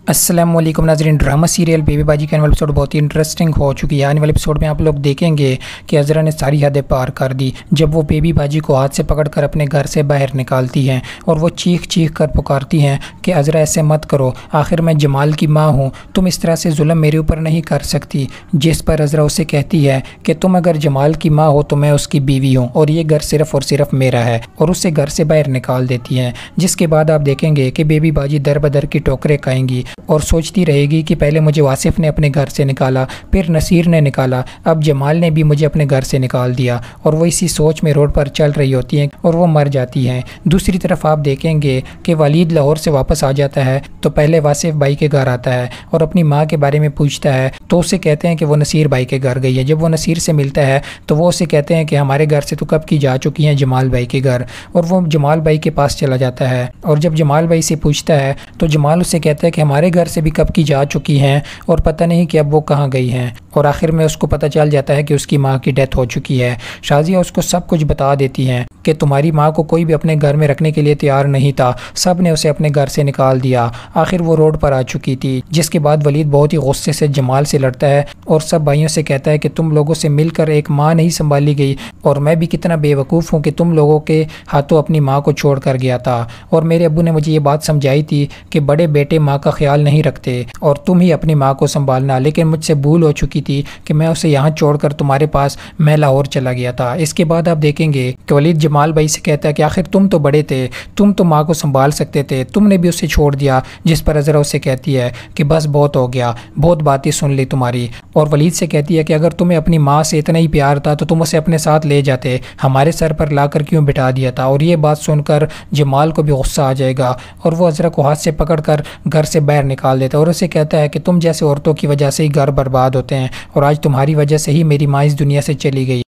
السلام علیکم ناظرین، ڈرامہ سیریل بیوی باجی کا ایپیسوڈ بہت ہی انٹرسٹنگ ہو چکی ہے۔ آنے والے ایپیسوڈ میں آپ لوگ دیکھیں گے کہ عذرا نے ساری حدیں پار کر دی جب وہ بیوی باجی کو ہاتھ سے پکڑ کر اپنے گھر سے باہر نکالتی ہیں اور وہ چیخ چیخ کر پکارتی ہیں کہ عذرا ایسے مت کرو، آخر میں جمال کی ماں ہوں، تم اس طرح سے ظلم میرے اوپر نہیں کر سکتی۔ جس پر عذرا اسے کہتی ہے کہ تم اگر جمال کی ماں ہو تو میں اس کی بیوی ہوں اور یہ گھر صرف اور صرف میرا ہے، اور اسے گھر سے باہر نکال دیتی ہیں۔ جس کے بعد آپ دیکھیں گے کہ بیوی باجی در بدر کی ٹوکریں کھائیں گی اور سوچتی رہے گی کہ پہلے مجھے واصف نے اپنے گھر سے نکالا، پھر نصیر نے نکالا، اب جمال نے بھی مجھے اپنے گھر سے نکال دیا، اور وہ اسی سوچ میں روڈ پر چل رہی ہوتی ہیں اور وہ مر جاتی ہیں۔ دوسری طرف آپ دیکھیں گے کہ ولید لاہور سے واپس آ جاتا ہے تو پہلے واصف بھائی کے گھر آتا ہے اور اپنی ماں کے بارے میں پوچھتا ہے تو اسے کہتے ہیں کہ وہ نصیر بھائی کے گھر گئی ہے۔ جب وہ نصیر سے ملتا ہے تو وہ اسے کہتے ہیں کہ ہمارے گھر سے تو کب کی جا چکی ہیں جمال بھائی کے گھر، اور وہ جمال بھائی کے پاس چلا جاتا ہے، اور جب جمال بھائی سے پوچھتا ہے تو جمال اسے کہتا ہے کہ ہمارے گھر سے بھی کب کی جا چکی ہیں اور پتہ نہیں کہ اب وہ کہاں گئی ہیں، اور آخر میں اس کو پتہ چل جاتا ہے کہ اس کی ماں کی ڈیتھ ہو چکی ہے۔ شازیہ اس کو سب کچھ بتا دیتی ہیں کہ تمہاری ماں کو کوئی بھی اپنے گھر میں رکھنے کے لیے تیار نہیں تھا، سب نے اسے اپنے گھر سے نکال دیا، آخر وہ روڈ پر آ چکی تھی۔ جس کے بعد ولید بہت ہی غصے سے جمال سے لڑتا ہے اور سب بھائیوں سے کہتا ہے کہ تم لوگوں سے مل کر ایک ماں نہیں سنبھالی گئی، اور میں بھی کتنا بے وقوف ہوں کہ تم لوگوں کے ہاتھوں اپنی ماں کو چھوڑ کر گیا تھا، اور میرے ابو نے مجھے یہ بات سمجھائی تھی کہ بڑے بیٹے ماں کا خیال نہیں رکھتے اور تم ہی اپنی ماں کو سنبھالنا، لیکن مجھ سے بھول ہو چکی تھی کہ میں اسے یہاں چھوڑ کر تمہارے پاس میں لاہور چلا گیا تھا۔ اس کے بعد آپ دیکھیں گے کہ ولید جمال بھائی سے کہتا ہے کہ آخر تم تو بڑے تھے، تم تو ماں کو سنبھال سکتے تھے، تم نے بھی اسے چھوڑ دیا۔ جس پر عذرا اسے کہتی ہے کہ بس بہت ہو گیا، بہت باتیں سن لی تمہاری، اور ولید سے کہتی ہے کہ اگر تمہیں اپنی ماں سے اتنا ہی پیار تھا تو تم اسے اپنے ساتھ لے جاتے، ہمارے سر پر لا کر کیوں بٹھا دیا تھا۔ اور یہ بات سن کر جمال کو بھی غصہ آ جائے گا اور وہ عذرا کو ہاتھ سے پکڑ کر گھر سے باہر نکال دیتا ہے اور اسے کہتا ہے کہ تم جیسے عورتوں کی وجہ سے ہی گھر برباد ہوتے ہیں، اور آج تمہاری وجہ سے ہی میری ماں اس دنیا سے چلی گئی۔